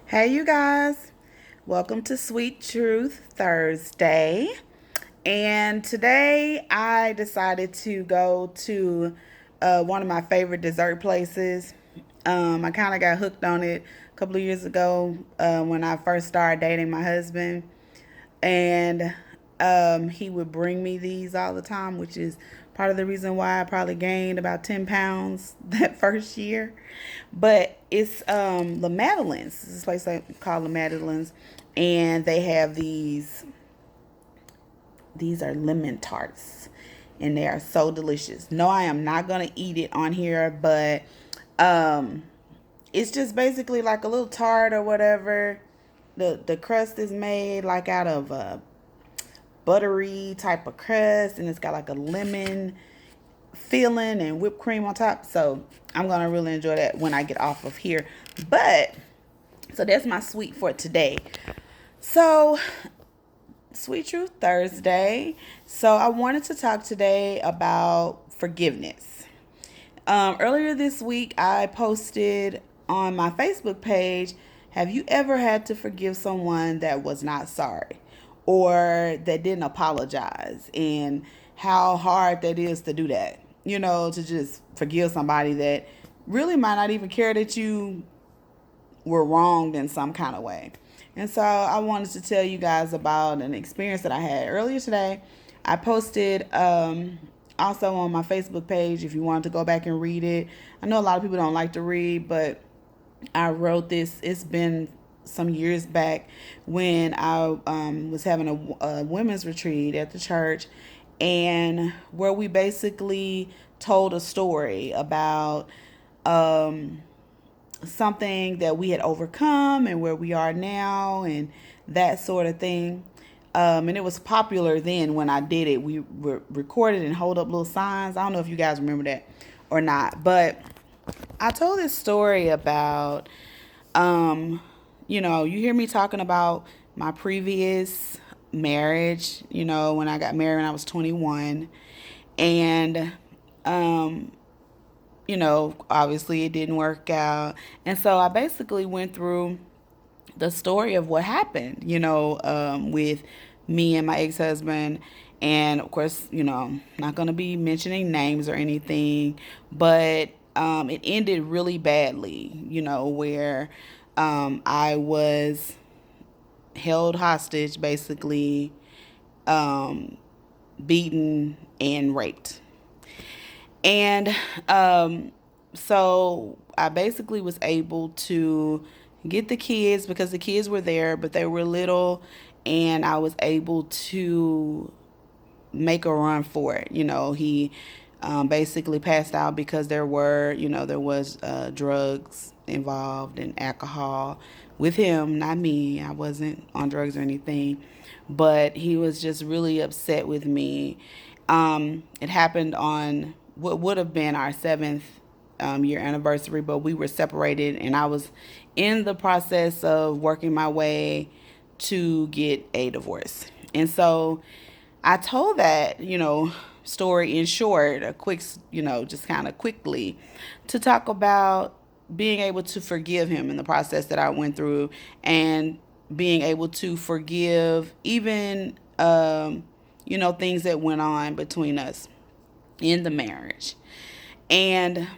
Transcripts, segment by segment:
Hey, you guys. Welcome to Sweet Truth Thursday. And today I decided to go to one of my favorite dessert places. I kind of got hooked on it a couple of years ago when I first started dating my husband. And he would bring me these all the time, which is part of the reason why I probably gained about 10 pounds that first year. But it's La Madeleine's. This is a place called La Madeleine's, and they have these are lemon tarts, and they are so delicious. No, I am not gonna eat it on here, but um, it's just basically like a little tart or whatever. The crust is made like out of a buttery type of crust, and it's got like a lemon filling and whipped cream on top. So I'm gonna really enjoy that when I get off of here. But so that's my sweet for today. So Sweet Truth Thursday. So I wanted to talk today about forgiveness. Earlier this week, I posted on my Facebook page, have you ever had to forgive someone that was not sorry or that didn't apologize? And how hard that is to do that. To just forgive somebody that really might not even care that you were wronged in some kind of way. And so I wanted to tell you guys about an experience that I had earlier today. I posted also on my Facebook page if you wanted to go back and read it. I know a lot of people don't like to read, but I wrote this. It's been some years back when I was having a women's retreat at the church, and where we basically told a story about um, something that we had overcome and where we are now and that sort of thing. And it was popular then when I did it. We recorded and hold up little signs. I don't know if you guys remember that or not, but I told this story about, you hear me talking about my previous marriage, when I got married when I was 21. And obviously it didn't work out. And so I basically went through the story of what happened, with me and my ex husband. And of course, not going to be mentioning names or anything, but it ended really badly, where I was held hostage, basically, beaten, and raped. And so I basically was able to get the kids because the kids were there, but they were little, and I was able to make a run for it. He basically passed out because there was drugs involved and alcohol with him, not me. I wasn't on drugs or anything, but he was just really upset with me. It happened on what would have been our seventh year anniversary, but we were separated, and I was in the process of working my way to get a divorce. And so I told that, story in short, a quick, just kind of quickly to talk about being able to forgive him in the process that I went through and being able to forgive even, things that went on between us in the marriage. And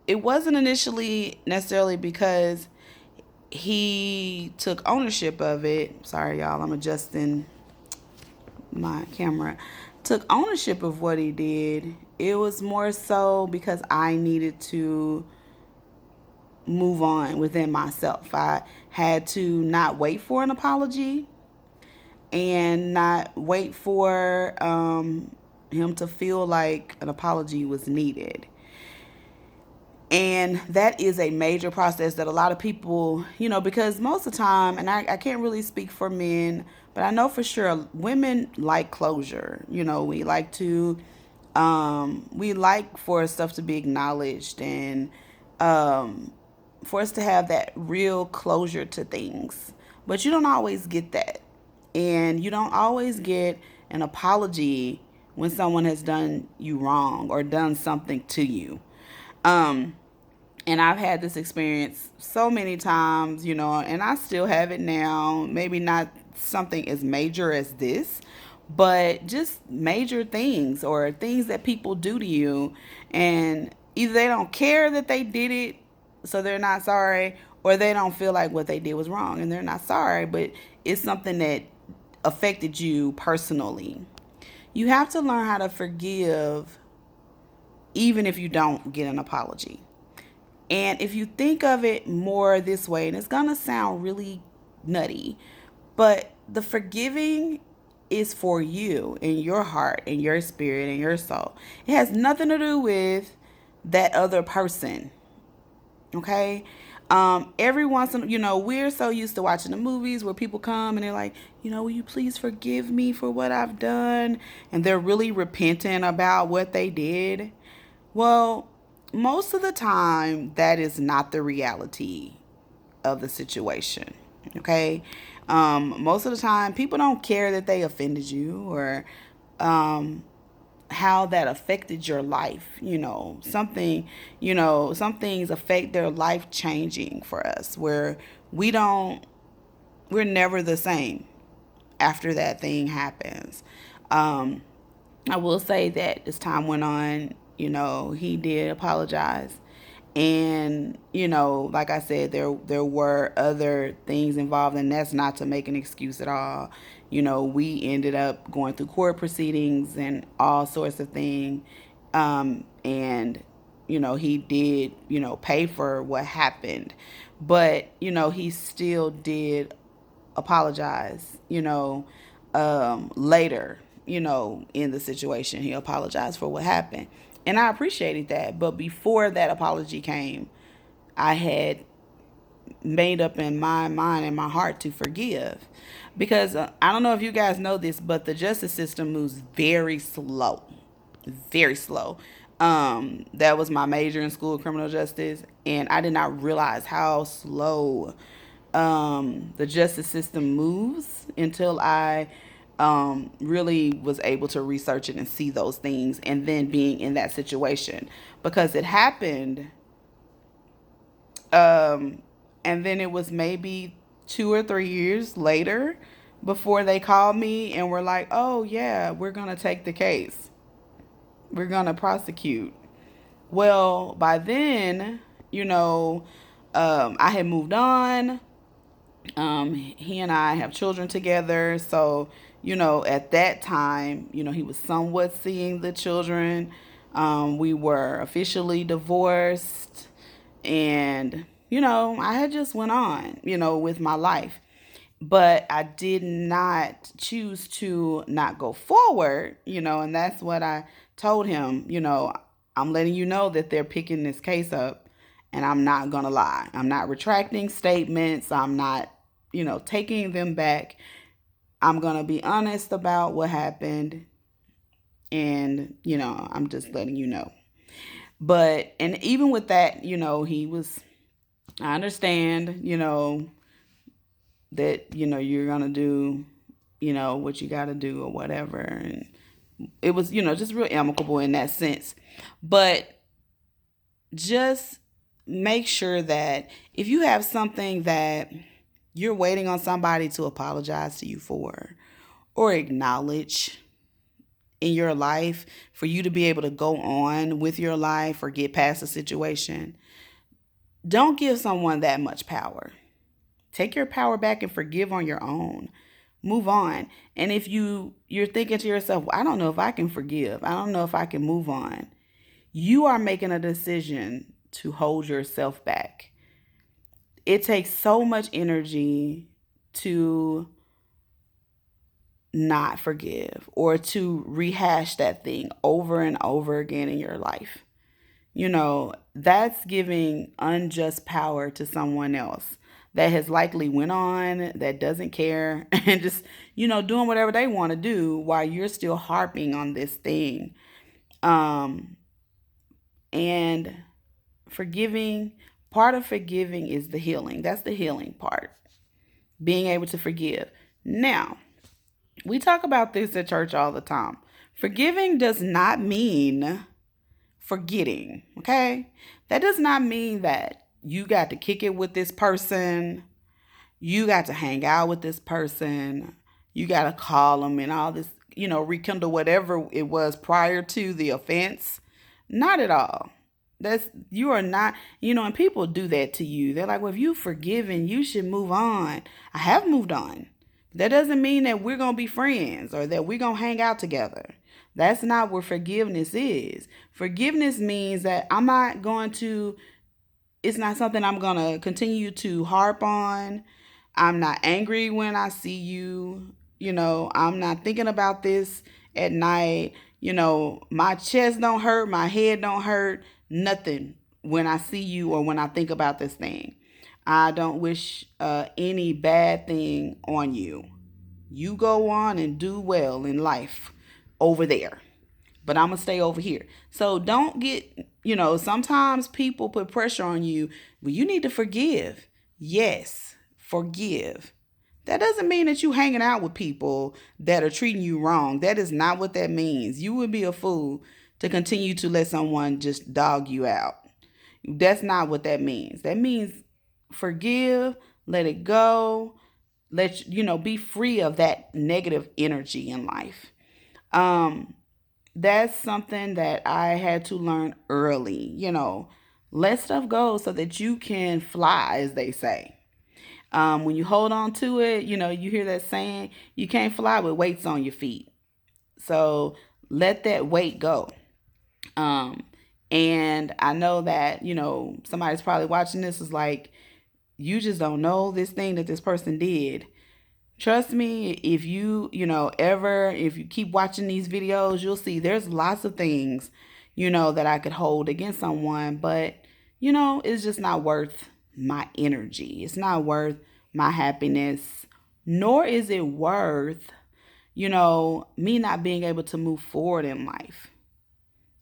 it wasn't initially necessarily because he took ownership of it. Sorry, y'all, I'm adjusting my camera. Took ownership of what he did. It was more so because I needed to move on within myself. I had to not wait for an apology and not wait for him to feel like an apology was needed. And that is a major process that a lot of people, because most of the time, and I can't really speak for men, but I know for sure women like closure. We like for stuff to be acknowledged and for us to have that real closure to things. But you don't always get that. And you don't always get an apology when someone has done you wrong or done something to you. Um, And I've had this experience so many times, and I still have it now. Maybe not something as major as this, but just major things or things that people do to you. And either they don't care that they did it, so they're not sorry, or they don't feel like what they did was wrong and they're not sorry, but it's something that affected you personally. You have to learn how to forgive even if you don't get an apology. And if you think of it more this way, and it's going to sound really nutty, but the forgiving is for you and your heart and your spirit and your soul. It has nothing to do with that other person. Okay? Every once in, we're so used to watching the movies where people come and they're like, will you please forgive me for what I've done? And they're really repentant about what they did. Well, most of the time, that is not the reality of the situation. Okay? Most of the time, people don't care that they offended you or how that affected your life. Some things affect their life changing for us where we're never the same after that thing happens. I will say that as time went on, he did apologize. And, like I said, there were other things involved, and that's not to make an excuse at all. We ended up going through court proceedings and all sorts of things. And, he did, pay for what happened. But, he still did apologize, later, in the situation. He apologized for what happened. And I appreciated that. But before that apology came, I had made up in my mind and my heart to forgive. Because I don't know if you guys know this, but the justice system moves very slow. Very slow. That was my major in school, criminal justice. And I did not realize how slow the justice system moves until I really was able to research it and see those things and then being in that situation because it happened. And then it was maybe 2 or 3 years later before they called me and were like, oh, yeah, we're going to take the case. We're going to prosecute. Well, by then, I had moved on. He and I have children together. So, at that time, he was somewhat seeing the children. We were officially divorced. And, I had just went on, with my life. But I did not choose to not go forward, and that's what I told him. I'm letting you know that they're picking this case up, and I'm not going to lie. I'm not retracting statements. I'm not, taking them back. I'm going to be honest about what happened, and, I'm just letting you know. But, and even with that, he was, I understand, that you're gonna do what you gotta do or whatever, and it was just real amicable in that sense. But just make sure that if you have something that you're waiting on somebody to apologize to you for or acknowledge in your life for you to be able to go on with your life or get past a situation, don't give someone that much power. Take your power back and forgive on your own. Move on. And if you're thinking to yourself, well, I don't know if I can forgive. I don't know if I can move on. You are making a decision to hold yourself back. It takes so much energy to not forgive or to rehash that thing over and over again in your life. That's giving unjust power to someone else that has likely went on, that doesn't care, and just, doing whatever they want to do while you're still harping on this thing. And forgiving, part of forgiving is the healing. That's the healing part. Being able to forgive. Now, we talk about this at church all the time. Forgiving does not mean forgetting, okay? That does not mean that you got to kick it with this person, you got to hang out with this person, you got to call them and all this, rekindle whatever it was prior to the offense. Not at all. You are not, and people do that to you. They're like, well, if you've forgiven, you should move on. I have moved on. That doesn't mean that we're going to be friends or that we're going to hang out together. That's not what forgiveness is. Forgiveness means that it's not something I'm going to continue to harp on. I'm not angry when I see you. I'm not thinking about this at night. My chest don't hurt, my head don't hurt, nothing when I see you or when I think about this thing. I don't wish any bad thing on you. You go on and do well in life over there, but I'm going to stay over here. So don't get, sometimes people put pressure on you. Well, you need to forgive. Yes, forgive. That doesn't mean that you hanging out with people that are treating you wrong. That is not what that means. You would be a fool to continue to let someone just dog you out. That's not what that means. That means forgive, let it go, be free of that negative energy in life. That's something that I had to learn early. Let stuff go so that you can fly, as they say. When you hold on to it, you hear that saying, you can't fly with weights on your feet. So let that weight go. And I know that, somebody's probably watching this is like, you just don't know this thing that this person did. Trust me, if if you keep watching these videos, you'll see there's lots of things, that I could hold against someone, but, it's just not worth my energy. It's not worth my happiness, nor is it worth, me not being able to move forward in life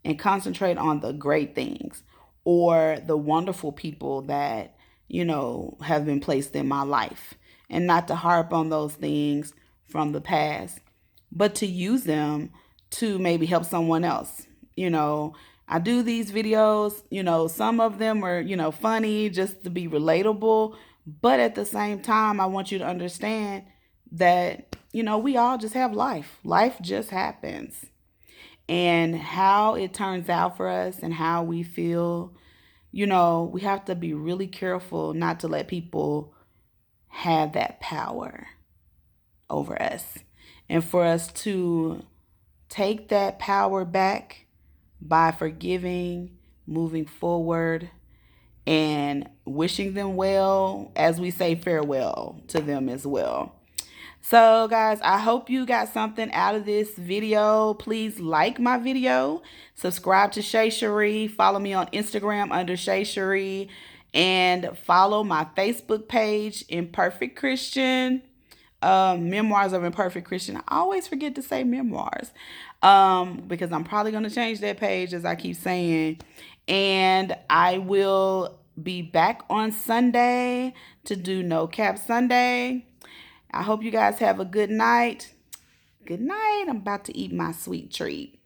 and concentrate on the great things or the wonderful people that, have been placed in my life, and not to harp on those things from the past, but to use them to maybe help someone else. I do these videos, some of them are, funny just to be relatable, but at the same time, I want you to understand that, we all just have life. Life just happens. And how it turns out for us and how we feel, we have to be really careful not to let people have that power over us. And for us to take that power back by forgiving, moving forward, and wishing them well, as we say farewell to them as well. So guys, I hope you got something out of this video. Please like my video, subscribe to Shay Cherie, follow me on Instagram under Shay Cherie, and follow my Facebook page, Imperfect Christian, Memoirs of Imperfect Christian. I always forget to say memoirs because I'm probably going to change that page, as I keep saying. And I will be back on Sunday to do No Cap Sunday. I hope you guys have a good night. Good night. I'm about to eat my sweet treat.